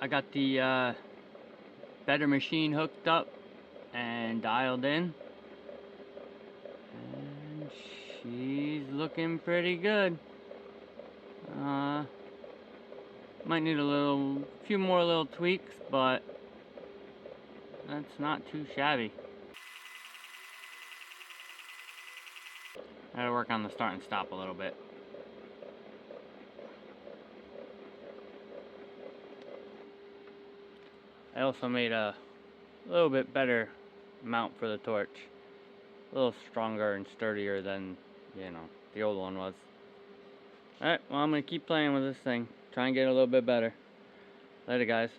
I got the better machine hooked up and dialed in, and she's looking pretty good. Might need a few more little tweaks, but that's not too shabby. I gotta work on the start and stop a little bit. I also made a little bit better mount for the torch. A little stronger and sturdier than, the old one was. Alright, well, I'm gonna keep playing with this thing. Try and get a little bit better. Later, guys.